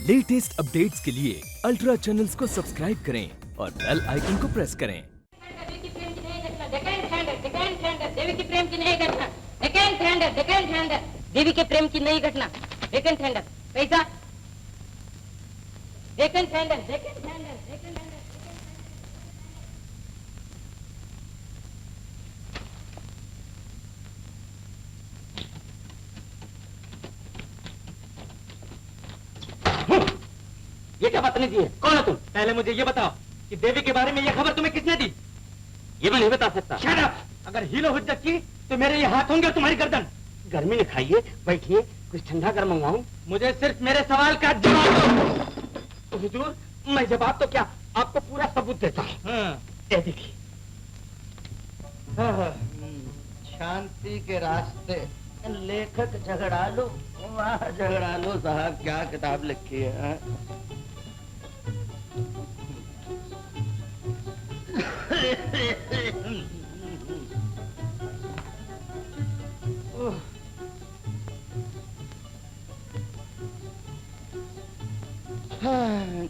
Latest updates के लिए ultra channels को सब्सक्राइब करें और बेल आइकन को प्रेस करें। देवी की प्रेम की नहीं घटना, देवी के प्रेम की नहीं घटना, देवी के प्रेम की नहीं घटना, पैसा ये क्या बदतमीजी है? कौन है तुम? पहले मुझे ये बताओ कि देवी के बारे में ये खबर तुम्हें किसने दी? ये मैं नहीं बता सकता। Shut up! अगर हीलो हुज्जत की तो मेरे ये हाथ होंगे और तुम्हारी गर्दन। गर्मी में खाइए, बैठिए, कुछ ठंडा कर मंगवाऊं? मुझे सिर्फ मेरे सवाल का जवाब दो। हुजूर, मैं जवाब तो क्या, आपको पूरा सबूत देता हूँ। ये देखिए। शांति के रास्ते, लेखक झगड़ालू, वाह झगड़ालू साहब, क्या किताब लिखी है।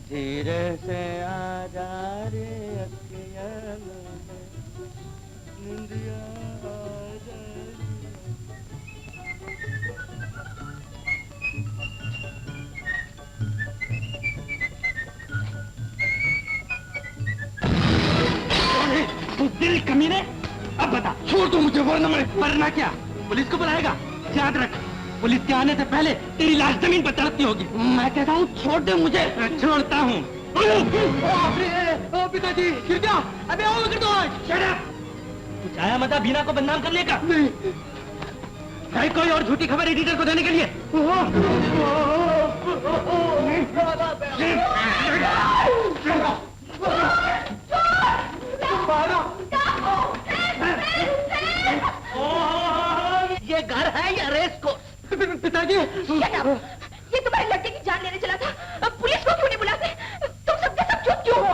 धीरे से आ जा रे अखियाँ निंदिया आ जा। तू दिल कमीने, अब बता, छोड़ दो मुझे वरना मरना क्या? पुलिस को बुलाएगा? याद रख, पुलिस के आने से पहले तेरी लाश जमीन पर तड़पती होगी। मैं कहता हूँ छोड़ दे मुझे। छोड़ता हूँ। पिताजी गिर गया, अबे आओ कर दो। कुछ आया मजा बीना को बदनाम करने का? नहीं। है कोई और झूठी खबर एडिटर को देने के लिए? ये घर है या रेस कोर्स? पिताजी, ये तुम्हारी लड़के की जान लेने चला था, पुलिस को क्यों नहीं बुलाते? तुम सबके सब चुप क्यों हो?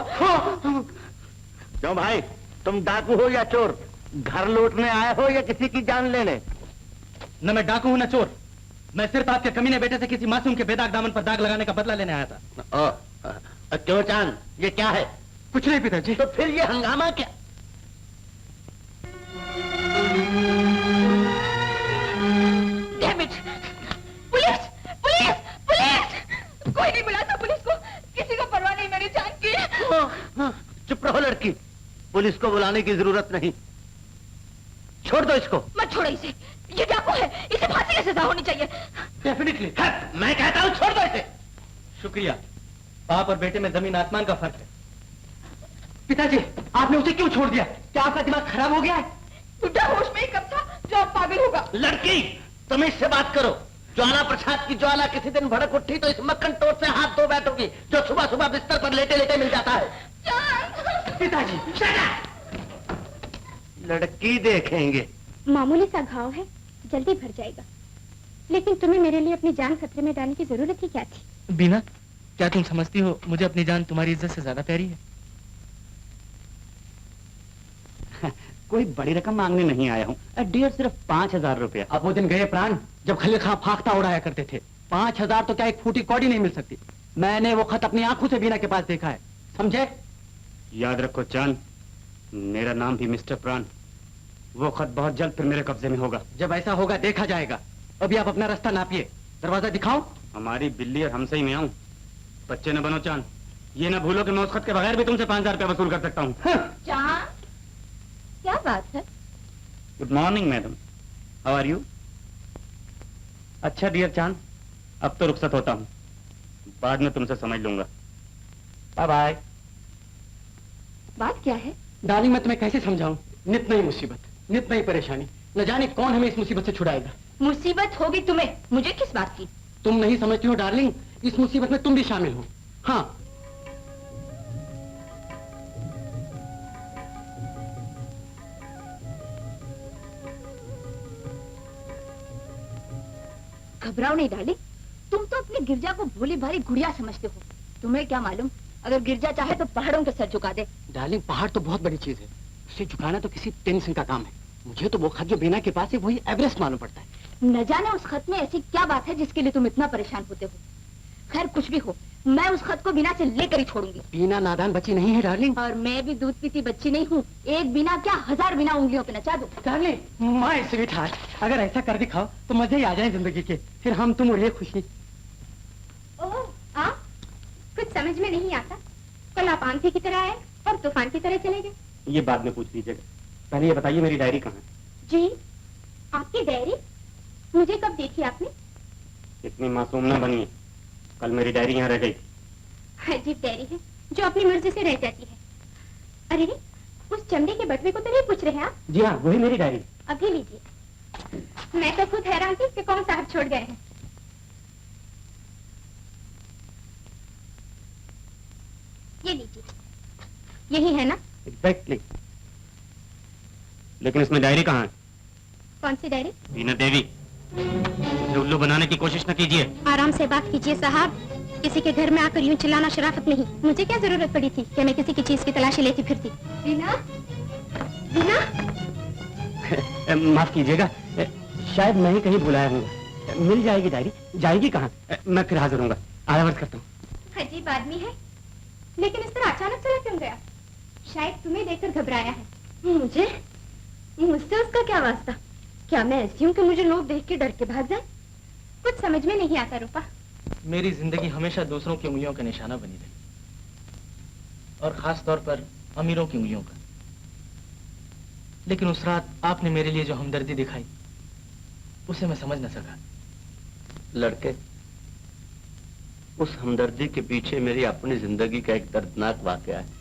क्यों भाई, तुम डाकू हो या चोर? घर लूटने आए हो या किसी की जान लेने? न मैं डाकू हूं न चोर। मैं सिर्फ आपके कमीने बेटे से किसी मासूम के बेदाग दामन पर दाग लगाने का बदला लेने आया था। क्यों चांद, ये क्या है? कुछ नहीं पिताजी। तो फिर ये हंगामा क्या? पुलिस! पुलिस! पुलिस! कोई नहीं बुलाता पुलिस को, किसी को परवाह नहीं मेरी जान की। चुप रहो लड़की, पुलिस को बुलाने की जरूरत नहीं। छोड़ दो इसको। मत छोड़ो इसे, ये डाकू है, इसे फांसी की सजा होनी चाहिए। डेफिनेटली। मैं कहता हूँ छोड़ दो इसे। शुक्रिया। बाप और बेटे में जमीन आसमान का फर्क है। पिताजी, आपने उसे क्यों छोड़ दिया? क्या आपका दिमाग खराब हो गया है? बुढ़ा होश में ही कब था जो अब पागल होगा? लड़की, तुम इससे बात करो। ज्वाला प्रसाद की ज्वाला किसी दिन भड़क उठी तो इस मक्खन टोट से हाथ धो बैठोगी, जो सुबह सुबह बिस्तर पर लेटे लेटे मिल जाता है। पिताजी, लड़की देखेंगे। मामूली सा घाव है, जल्दी भर जाएगा। लेकिन तुम्हें मेरे लिए अपनी जान खतरे में डालने की जरूरत ही क्या थी? बीना, क्या तुम समझती हो मुझे अपनी जान तुम्हारी इज्जत से ज्यादा प्यारी है? कोई बड़ी रकम मांगने नहीं आया हूँ डियर, सिर्फ 5000 रुपया। अब वो दिन गए प्राण जब खले खां फाख्ता उड़ाया करते थे। 5000 तो क्या एक फूटी कौड़ी नहीं मिल सकती। मैंने वो खत अपनी आंखों से बीना के पास देखा है, समझे? याद रखो चांद, मेरा नाम भी मिस्टर प्राण। वो खत बहुत जल्द फिर मेरे कब्जे में होगा। जब ऐसा होगा देखा जाएगा। अभी आप अपना रास्ता नापिए, दरवाजा दिखाओ। हमारी बिल्ली और हमसे ही मैं आऊं। बच्चे न बनो चांद, ये ना भूलो कि मैं उस खत के बगैर भी तुमसे 5000 रुपया वसूल कर सकता हूँ। चांद, क्या बात है? Good morning madam, how are you? अच्छा डियर चांद, अब तो रुखसत होता हूँ, बाद में तुमसे समझ लूंगा। Bye bye. बात क्या है? डार्लिंग, मैं तुम्हें कैसे समझाऊं? नित नई मुसीबत, नित नई परेशानी, न जाने कौन हमें इस मुसीबत से छुड़ाएगा। मुसीबत होगी तुम्हें, मुझे किस बात की? तुम नहीं समझती हो डार्लिंग, इस मुसीबत में तुम भी शामिल हो। हाँ, घबराओ नहीं डार्लिंग, तुम तो अपनी गिरजा को भोली भारी गुड़िया समझते हो। तुम्हें क्या मालूम, अगर गिरजा चाहे तो पहाड़ों के सर झुका दे। डार्लिंग, पहाड़ तो बहुत बड़ी चीज है, उसे झुकाना तो किसी टेंशन का काम है। मुझे तो वो खत जो बीना के पास है वही एवरेस्ट मालूम पड़ता है। न जाने उस खत में ऐसी क्या बात है जिसके लिए तुम इतना परेशान होते हो। खैर कुछ भी हो, मैं उस खत को बिना से लेकर ही छोड़ूंगी। बीना नादान बच्ची नहीं है डार्लिंग। और मैं भी दूध पीती बच्ची नहीं हूँ, एक बिना क्या 1000 बिना उंगलियों पे नचा दूं। डार्लिंग, माय स्वीट हार्ट, अगर ऐसा कर दिखाओ तो मजे ही आ जाए जिंदगी के, फिर हम तुम और ये खुशी। ओह, आप कुछ समझ में नहीं आता। कल आप आंधी की तरह आए और तूफान की तरह चले गए। ये बाद में पूछ लीजिएगा, पहले ये बताइए मेरी डायरी कहाँ है? जी, आपकी डायरी मुझे कब देखी आपने? इतनी मासूम ना बनिए, कल मेरी डायरी यहाँ रह गई। अजीब डायरी है जो अपनी मर्जी से रह जाती है। अरे रे, उस चमड़े के बटवे को तो नहीं पूछ रहे हैं आप? जी हाँ, वही मेरी डायरी। अभी लीजिए। मैं तो खुद हैरान थी कि कौन साहब छोड़ गए हैं। ये लीजिए, यही है ना? एग्जैक्टली। लेकिन इसमें डायरी कहाँ है? कौन सी डायरी? बीना देवी, मुझे उल्लू बनाने की कोशिश न कीजिए। आराम से बात कीजिए साहब, किसी के घर में आकर यूं चिल्लाना शराफत नहीं। मुझे क्या जरूरत पड़ी थी कि मैं किसी की चीज की तलाशी लेती फिरती? बीना, बीना, माफ कीजिएगा, शायद मैं ही कहीं भुलाया हूँ। मिल जाएगी डायरी? जाएगी कहाँ? मैं फिर हाजिर हूँगा, आराम करता हूँ। अजीब आदमी है, लेकिन इस तरह अचानक चला क्यों गया? शायद तुम्हें देखकर घबराया है। मुझे? मुझसे उसका क्या वास्ता? क्या मैं ऐसी हूँ कि मुझे लोग देख के डर के भाग जाए? कुछ समझ में नहीं आता रूपा। मेरी जिंदगी हमेशा दूसरों की उंगलियों का निशाना बनी रही, और खास तौर पर अमीरों की उंगलियों का। लेकिन उस रात आपने मेरे लिए जो हमदर्दी दिखाई, उसे मैं समझ न सका। लड़के, उस हमदर्दी के पीछे मेरी अपनी जिंदगी का एक दर्दनाक वाकया है।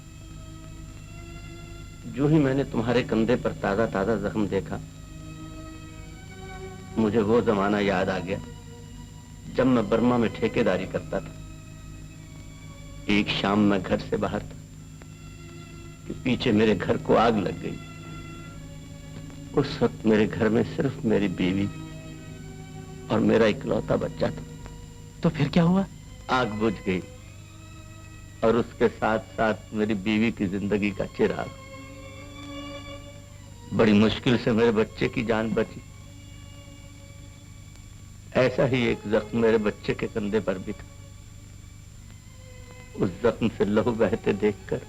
जो ही मैंने तुम्हारे कंधे पर ताजा ताजा जख्म देखा, मुझे वो जमाना याद आ गया जब मैं बर्मा में ठेकेदारी करता था। एक शाम मैं घर से बाहर था कि पीछे मेरे घर को आग लग गई। उस वक्त मेरे घर में सिर्फ मेरी बीवी और मेरा इकलौता बच्चा था। तो फिर क्या हुआ? आग बुझ गई और उसके साथ साथ मेरी बीवी की जिंदगी का चिराग। बड़ी मुश्किल से मेरे बच्चे की जान बची। ऐसा ही एक जख्म मेरे बच्चे के कंधे पर भी था। उस जख्म से लहू बहते देखकर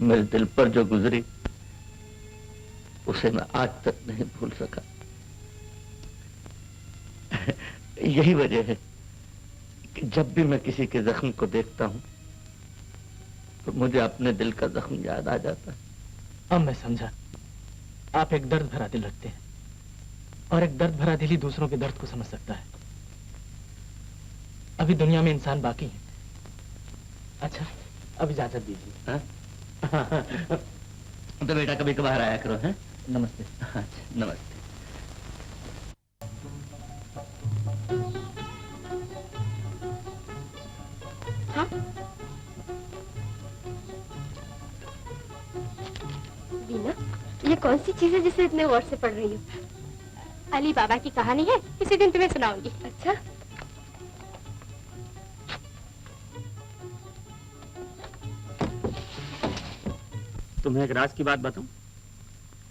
मेरे दिल पर जो गुजरी, उसे मैं आज तक नहीं भूल सका। यही वजह है कि जब भी मैं किसी के जख्म को देखता हूं तो मुझे अपने दिल का जख्म याद आ जाता है। अब मैं समझा, आप एक दर्द भरा दिल रखते हैं, और एक दर्द भरा दिल ही दूसरों के दर्द को समझ सकता है। अभी दुनिया में इंसान बाकी है। अच्छा, अब इजाजत दीजिए। हाँ? तो बेटा कभी कभार आया करो। है? नमस्ते। अच्छा, नमस्ते। हाँ? बीना, ये कौन सी चीज है जिसे इतने गौर से पढ़ रही हो? अली बाबा की कहानी है, किसी दिन तुम्हें सुनाऊंगी। अच्छा? तुम्हें एक राज की बात बताऊं?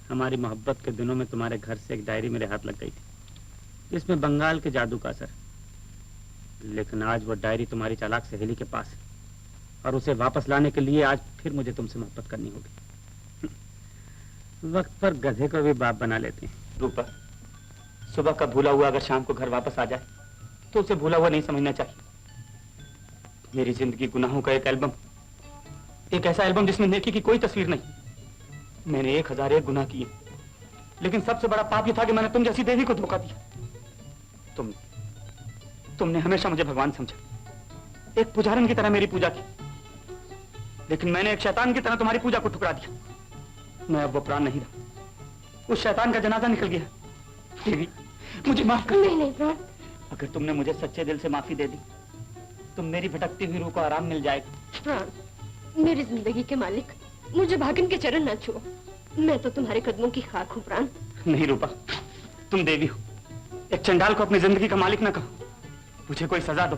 हमारी मोहब्बत के दिनों में तुम्हारे घर से एक डायरी मेरे हाथ लग गई थी, जिसमें बंगाल के जादू का असर। लेकिन आज वो डायरी तुम्हारी चालाक सहेली के पास है, और उसे वापस लाने के लिए आज फिर मुझे तुमसे मोहब्बत करनी होगी। वक्त पर गधे को भी बाप बना लेते हैं। रूपा, सुबह का भूला हुआ अगर शाम को घर वापस आ जाए तो उसे भूला हुआ नहीं समझना चाहिए। मेरी जिंदगी गुनाहों का एक एल्बम, एक ऐसा एल्बम जिसमें नेकी की कोई तस्वीर नहीं। मैंने 1001 गुनाह किए, लेकिन सबसे बड़ा पाप यह था कि मैंने तुम जैसी देवी को धोखा दिया। तुमने हमेशा मुझे भगवान समझा, एक पुजारन की तरह मेरी पूजा की, लेकिन मैंने एक शैतान की तरह तुम्हारी पूजा को ठुकरा दिया। मैं अब वो प्राण नहीं रहा, उस शैतान का जनाजा निकल गया। देवी, मुझे माफ कर। नहीं नहीं प्राण, अगर तुमने मुझे सच्चे दिल से माफी दे दी तो मेरी भटकती हुई रूह को आराम मिल जाएगा। प्राण, मेरी जिंदगी के मालिक, मुझे भागन के चरण ना छुओ। मैं तो तुम्हारे कदमों की खाक हूँ प्राण। नहीं रूपा, तुम देवी हो, एक चंडाल को अपनी जिंदगी का मालिक ना कहो। मुझे कोई सजा दो,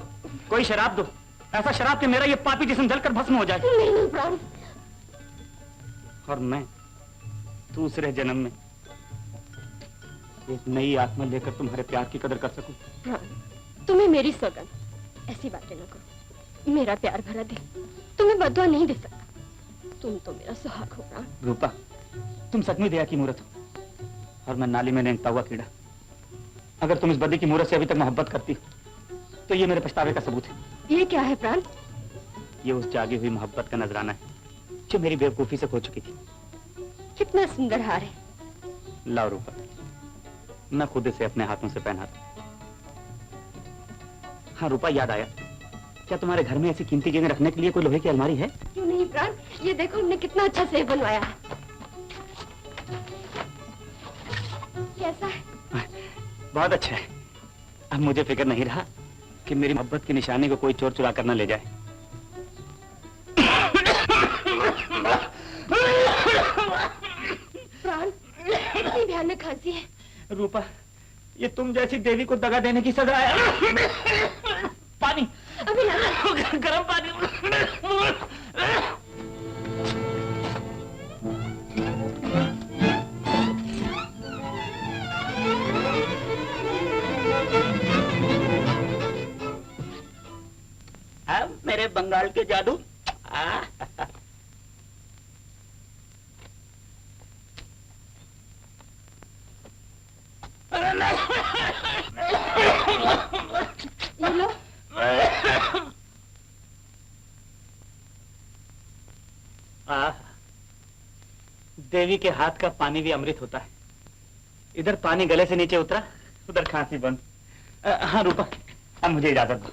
कोई शराब दो, ऐसा शराब कि मेरा ये पापी जिस्म जलकर भस्म हो जाए। नहीं नहीं प्राण। और मैं दूसरे जन्म में एक नई आत्मा लेकर तुम्हारे प्यार की कदर कर सकूं। प्राण, तुम्हें मेरी सौगंध, ऐसी बातें न करो। मेरा प्यार भरा दिल तुम्हें बदुआ नहीं दे सकता। तुम तो मेरा सुहाग हो प्राण। रूपा, तुम सचमुच दया की मूरत हो और मैं नाली में रेंगता हुआ कीड़ा। अगर तुम इस बदी की मूरत से अभी तक मोहब्बत करती हो तो ये मेरे पछतावे का सबूत है। ये क्या है प्राण? ये उस जागी हुई मोहब्बत का नजराना है जो मेरी बेवकूफी से खो चुकी थी। कितना सुंदर हार है। लाओ रूपा, मैं खुद इसे अपने हाथों से पहनाता। हाँ रूपा, याद आया, क्या तुम्हारे घर में ऐसी कीमती चीजें रखने के लिए कोई लोहे की अलमारी है? क्यों नहीं प्राण, ये देखो हमने कितना अच्छा सेब बनवाया है। कैसा है? बहुत अच्छा है। अब मुझे फिक्र नहीं रहा कि मेरी मोहब्बत की निशानी को कोई चोर चुरा कर न ले जाए। प्राण, इतनी भयानक खांसी है। रूपा, ये तुम जैसी देवी को दगा देने की सजा है। पानी, अभी लाना। गरम पानी। अब मेरे बंगाल के जादू। ये लो। देवी के हाथ का पानी भी अमृत होता है। इधर पानी गले से नीचे उतरा, उधर खांसी बंद। हाँ रूपा, अब मुझे इजाजत दो।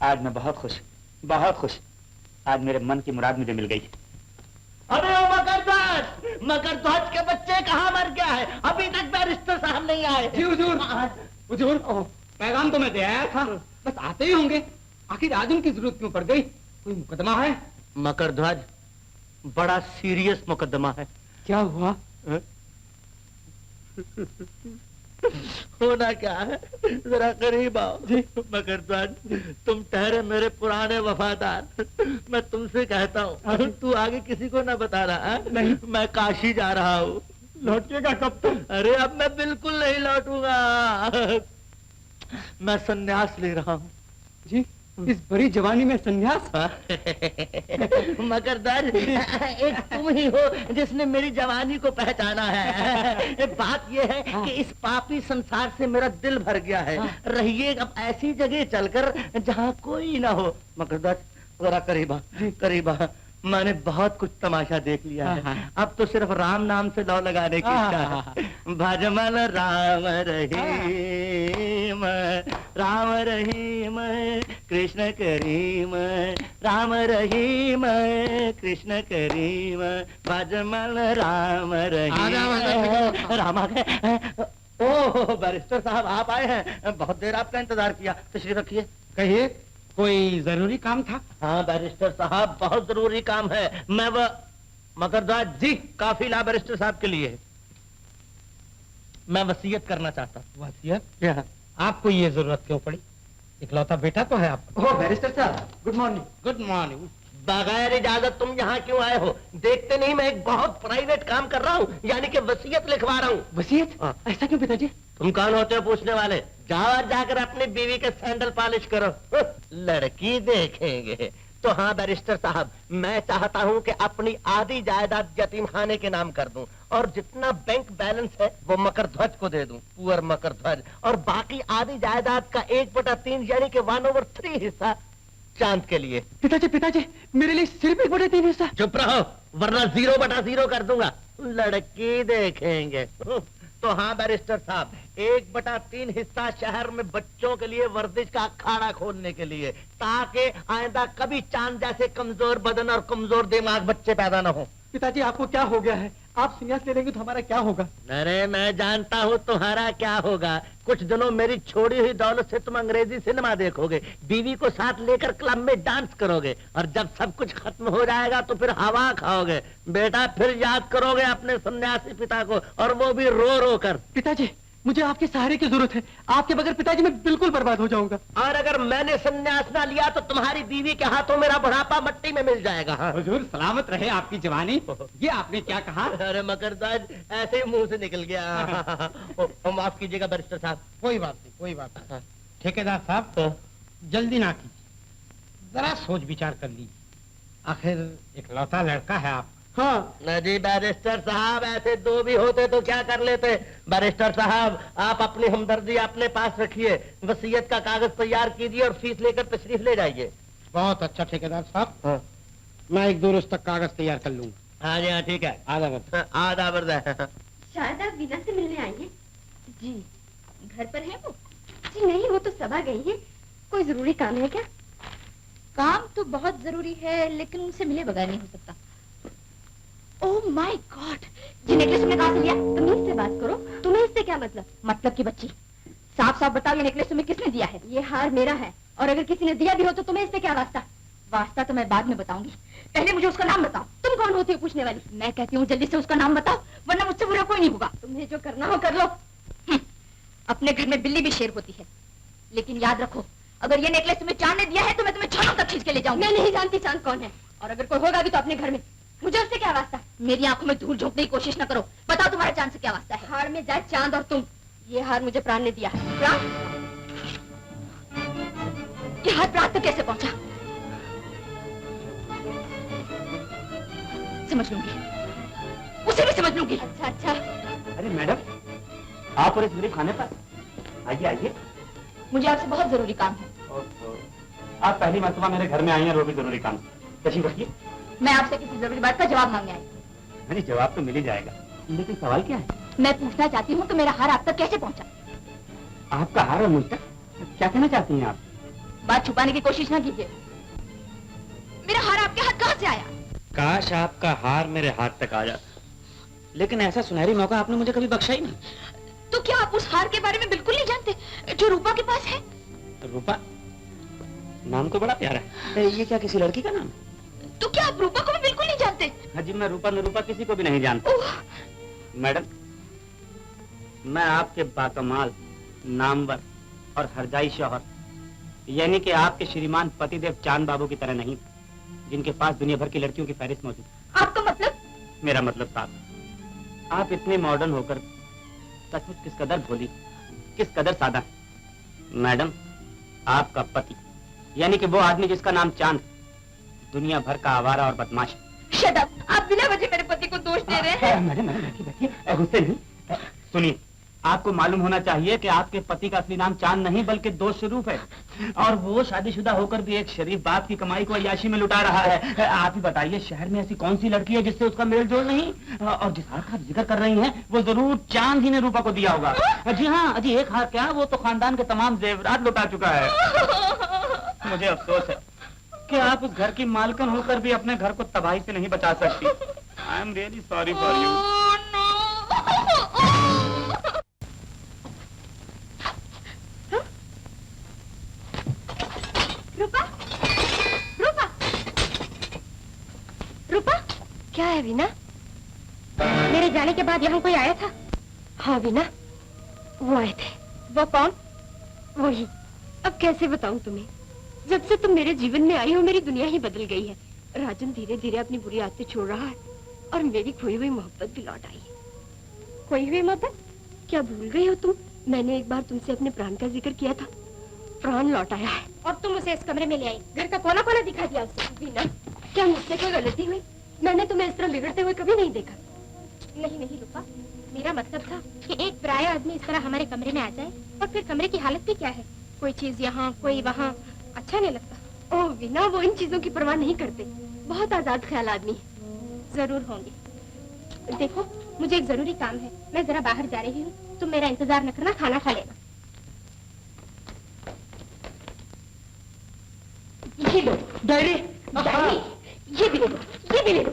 आज मैं बहुत खुश, बहुत खुश। आज मेरे मन की मुराद मुझे मिल गई। अरे ओ मकरध्वज के बच्चे कहाँ मर गया है? अभी तक बैरिस्टर साहब नहीं आए। जी हुजूर, हुजूर, पैगाम तो मैं दे आया था, बस आते ही होंगे। आखिर आज उनकी जरूरत क्यों पड़ गई? कोई मुकदमा है? मकरध्वज, बड़ा सीरियस मुकदमा है। क्या हुआ? होना क्या है, जरा करीब आओ। जी मकरध्वज, तुम ठहरे मेरे पुराने वफादार। मैं तुमसे कहता हूँ, तू आगे किसी को ना बताना। नहीं, मैं काशी जा रहा हूँ। लौटिएगा कब तुम? अरे अब मैं बिल्कुल नहीं लौटूंगा। मैं संन्यास ले रहा हूँ। जी, इस बड़ी जवानी में संन्यास? मकरध्वज, एक तुम ही हो जिसने मेरी जवानी को पहचाना है। बात यह है कि इस पापी संसार से मेरा दिल भर गया है। रहिए अब ऐसी जगह चलकर जहाँ कोई ना हो। मकरध्वज, जरा करीबा, करीबा। मैंने बहुत कुछ तमाशा देख लिया है। अब तो सिर्फ राम नाम से लौ लगाने की इच्छा है। भजमन राम रहीम, राम रहीम, कृष्ण करीम, राम रहीम, कृष्ण करीम, भजमन राम रहीम। राम आ गए। ओह बैरिस्टर साहब, आप आए हैं। बहुत देर आपका इंतजार किया। तशरीफ रखिए। कहिए, कोई जरूरी काम था? हाँ बैरिस्टर साहब, बहुत जरूरी काम है। मैं मकरध्वज जी, काफिला बैरिस्टर साहब के लिए। मैं वसीयत करना चाहता हूँ। वसीयत? आपको ये जरूरत क्यों पड़ी? इकलौता बेटा तो है आपका। ओह बैरिस्टर साहब, गुड मॉर्निंग। Good morning. बगैर इजाजत तुम यहाँ क्यों आए हो? देखते नहीं मैं एक बहुत प्राइवेट काम कर रहा हूँ, यानी कि वसीयत लिखवा रहा हूँ। वसीयत? ऐसा क्यों पिताजी? तुम कौन होते हो पूछने वाले? जाओ और जाकर अपनी बीवी के सैंडल पॉलिश करो। लड़की देखेंगे तो हाँ बैरिस्टर साहब, मैं चाहता हूँ कि अपनी आधी जायदाद यतीम खाने के नाम कर दूं और जितना बैंक बैलेंस है वो मकरध्वज को दे दूं, पुअर मकरध्वज, और बाकी आधी जायदाद का 1/3 यानी कि 1/3 हिस्सा चांद के लिए। पिताजी, पिताजी, मेरे लिए सिर्फ 1/3 हिस्सा? चुप रहो, वरना 0/0 कर दूंगा। लड़की देखेंगे तो हाँ बैरिस्टर साहब, 1/3 हिस्सा शहर में बच्चों के लिए वर्जिश का अखाड़ा खोलने के लिए, ताकि आइंदा कभी चांद जैसे कमजोर बदन और कमजोर दिमाग बच्चे पैदा न हो। पिताजी, आपको क्या हो गया है? आप संन्यास ले लेंगे तो हमारा क्या होगा? अरे मैं जानता हूँ तुम्हारा क्या होगा। कुछ दिनों मेरी छोड़ी हुई दौलत से तुम अंग्रेजी सिनेमा देखोगे, बीवी को साथ लेकर क्लब में डांस करोगे, और जब सब कुछ खत्म हो जाएगा तो फिर हवा खाओगे। बेटा, फिर याद करोगे अपने सन्यासी पिता को, और वो भी रो रो कर। पिताजी, मुझे आपके सहारे की जरूरत है। आपके बगैर पिताजी मैं बिल्कुल बर्बाद हो जाऊंगा। और अगर मैंने संन्यास ना लिया तो तुम्हारी बीवी के हाथों मेरा बुढ़ापा मट्टी में मिल जाएगा। हुजूर, सलामत रहे आपकी जवानी। ये आपने क्या कहा? अरे मकरध्वज, ऐसे ही मुंह से निकल गया। माफ कीजिएगा बैरिस्टर साहब। कोई बात नहीं, कोई बात नहीं। ठेकेदार साहब, जल्दी ना कीजिए, जरा सोच विचार कर लीजिए। आखिर एक लौता लड़का है आप। हाँ जी बैरिस्टर साहब, ऐसे दो भी होते तो क्या कर लेते। बैरिस्टर साहब, आप अपनी हमदर्दी अपने पास रखिए, वसीयत का कागज तैयार कीजिए और फीस लेकर तशरीफ ले जाइए। बहुत अच्छा ठेकेदार साहब। हाँ मैं एक दो रोज तक कागज तैयार कर लूंगा। हाँ जी हाँ, ठीक है। आधा बर्दा। शायद आप वीना से मिलने आई हैं। जी, घर पर है वो? जी नहीं, वो तो सभा गई हैं। कोई जरूरी काम है क्या? काम तो बहुत जरूरी है, लेकिन उनसे मिले बगैर नहीं हो सकता। ओह माय गॉड, ये नेकलेस तुमने कहाँ से लिया? तुम इससे बात करो, तुम्हें इससे क्या मतलब? मतलब की बच्ची, साफ साफ बताओ, ये नेकलेस तुम्हें किसने दिया है? ये हार मेरा है, और अगर किसी ने दिया भी हो तो तुम्हें इससे क्या वास्ता? वास्ता तो मैं बाद में बताऊंगी, पहले मुझे उसका नाम बताओ। तुम कौन होती हो पूछने वाली? मैं कहती हूँ जल्दी से उसका नाम बताओ, वरना मुझसे बुरा कोई नहीं होगा। तुम्हें जो करना हो कर लो। अपने घर में बिल्ली भी शेर होती है, लेकिन याद रखो, अगर ये नेकलेस तुम्हें चांद ने दिया है तो मैं तुम्हें छानों तक खींच के ले जाऊंगी। मैं नहीं जानती चांद कौन है, और अगर कोई होगा भी तो अपने घर में। मुझे उससे क्या वास्ता? मेरी आंखों में धूल झोंकने की कोशिश न करो। बताओ तुम्हारे चांद से क्या वास्ता है? हार में जाए चांद और तुम। ये हार मुझे प्राण ने दिया है। प्राण? ये हार प्राण तक कैसे पहुंचा? समझ लूंगी, उसे भी समझ लूंगी। अच्छा अच्छा। अरे मैडम, आप और इस गरीब खाने पर आइए आइए। मुझे आपसे बहुत जरूरी काम है। आप पहली मरतबा मेरे घर में आई हैं, वो भी जरूरी काम। तशरीफ रखिए। मैं आपसे किसी जरूरी बात का जवाब मांगने आई। अरे जवाब तो मिल ही जाएगा, लेकिन सवाल क्या है? मैं पूछना चाहती हूँ कि मेरा हार आप तक कैसे पहुंचा? आपका हार और मुझ तक? क्या कहना चाहती हैं आप? बात छुपाने की कोशिश ना कीजिए। मेरा हार आपके हाथ कहाँ से आया? काश आपका हार मेरे हाथ तक आ जाता, लेकिन ऐसा सुनहरी मौका आपने मुझे कभी बख्शा ही नहीं। तो क्या आप उस हार के बारे में बिल्कुल नहीं जानते जो रूपा के पास है? रूपा? नाम तो बड़ा प्यारा है। ये क्या किसी लड़की का नाम? तो क्या आप रूपा को भी बिल्कुल नहीं जानते? हाँ जी, मैं रूपा निरूपा किसी को भी नहीं जानता। मैडम, मैं आपके बाकमाल, नामवर और हरजाई शौहर, यानी कि आपके श्रीमान पतिदेव चांद बाबू की तरह नहीं, जिनके पास दुनिया भर की लड़कियों की फहरिस्त मौजूद। आपका मतलब? मेरा मतलब साफ, आप इतने मॉडर्न होकर सचमुच किस कदर भोली, किस कदर सादा। मैडम, आपका पति, यानी कि वो आदमी जिसका नाम चांद, दुनिया भर का आवारा और बदमाश। शट अप, आप बिना वजह मेरे पति को दोष दे रहे हैं। मैडम बैठिए, गुस्से नहीं। सुनिए, आपको मालूम होना चाहिए कि आपके पति का असली नाम चांद नहीं बल्कि दोस्त शरीफ है, और वो शादीशुदा होकर भी एक शरीफ बाप की कमाई को अय्याशी में लुटा रहा है। आप ही बताइए, शहर में ऐसी कौन सी लड़की है जिससे उसका मेल जोल नहीं? और जिस हार का आप जिक्र कर रही हैं, वो जरूर चांद ही ने रूपा को दिया होगा। जी हाँ, जी एक हार क्या, वो तो खानदान के तमाम जेवरात लुटा चुका है। मुझे अफसोस है कि आप उस घर की मालकन होकर भी अपने घर को तबाही से नहीं बचा सकती। I am really sorry for you. Rupa, Rupa, Rupa, क्या है वीना? मेरे जाने के बाद यहाँ कोई आया था? हाँ वीना, वो आए थे। वो कौन? वही। अब कैसे बताऊं तुम्हें? जब से तुम मेरे जीवन में आई हो, मेरी दुनिया ही बदल गई है। राजन धीरे धीरे अपनी बुरी आदतें छोड़ रहा है, और मेरी खोई हुई मोहब्बत भी लौट आई है। खोई हुई मोहब्बत? क्या भूल गई हो तुम? मैंने एक बार तुमसे अपने प्राण का जिक्र किया था। प्राण लौट आया है, और तुम उसे इस कमरे में ले आई, घर का कोना कोना दिखा दिया उसे। वीना, क्या मुझसे कोई गलती हुई? मैंने तुम्हें इस तरह बिगड़ते हुए कभी नहीं देखा। नहीं नहीं रूपा, मेरा मतलब था कि एक पराया आदमी इस तरह हमारे कमरे में आ जाए, और फिर कमरे की हालत भी क्या है, कोई चीज यहाँ कोई वहाँ, अच्छा नहीं लगता। ओह वीना, वो इन चीजों की परवाह नहीं करते, बहुत आजाद ख्याल आदमी है। जरूर होंगे। देखो, मुझे एक जरूरी काम है, मैं जरा बाहर जा रही हूँ, तुम मेरा इंतजार न करना, खाना खा लेना। ये लो डायरी, डायरी, ये भी ले लो, ये भी ले लो,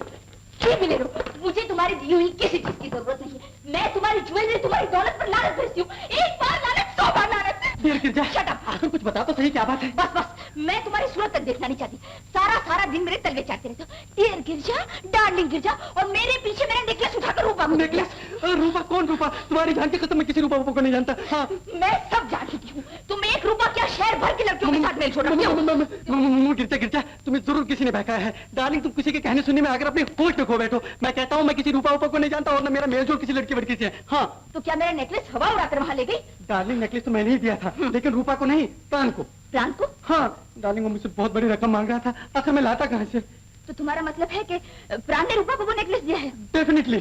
ये भी ले लो। मुझे तुम्हारी दी हुई किसी चीज की जरूरत नहीं है। मैं तुम्हारी ज्वेलरी, तुम्हारी दौलत पर लानत भेजती हूँ। एक बार लानत, 100 बार लानत। शट अप, आखिर कुछ बता तो सही, क्या बात है? बस बस, मैं तुम्हारी सूरत तक देखना नहीं चाहती। सारा सारा दिन मेरे तलवे चाटते रहते हो। डियर गिरजा, डार्लिंग गिरजा, और मेरे पीछे मेरा नेकलेस उठाकर रूपा को। नेकलेस? रूपा? कौन रूपा? तुम्हारी जान के कसम, मैं किसी रूपा को नहीं जानता। हाँ, मैं सब जान चुकी हूँ। तुम एक रूपा क्या, शहर भर की लड़कियों के साथ मेल छोड़ रही हो। गिरजा गिरजा, तुम्हें जरूर किसी ने बहकाया है। डार्लिंग, तुम किसी के कहने सुनने में आकर अपने होश में खो बैठो। मैं कहता हूँ, मैं किसी रूपा को नहीं जानता, और न मेरा मेल जोल किसी लड़की वड़की से है। हाँ, तो क्या मेरा नेकलेस हवा उड़ाकर वहाँ ले गई? डार्लिंग, नेकलेस तो मैंने ही दिया था, लेकिन रूपा को नहीं, प्राण को। प्राण को? हाँ डार्लिंग, वो मुझसे बहुत बड़ी रकम मांग रहा था, आखिर मैं लाता कहाँ से? तो तुम्हारा मतलब है कि प्राण ने रूपा को वो नेकलेस दिया है? डेफिनेटली।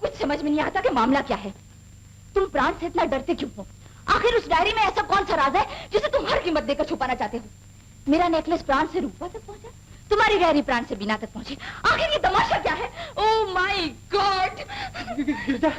कुछ समझ में नहीं आता कि मामला क्या है। तुम प्राण से इतना डरते क्यों हो? आखिर उस डायरी में ऐसा कौन सा राज है जिसे तुम हर कीमत देकर छुपाना चाहते हो? मेरा नेकलेस प्राण से रूपा तक पहुंचा, तुम्हारी डायरी प्राण से बीना तक पहुंची। आखिर ये तमाशा क्या है? Oh my God! गिरजा,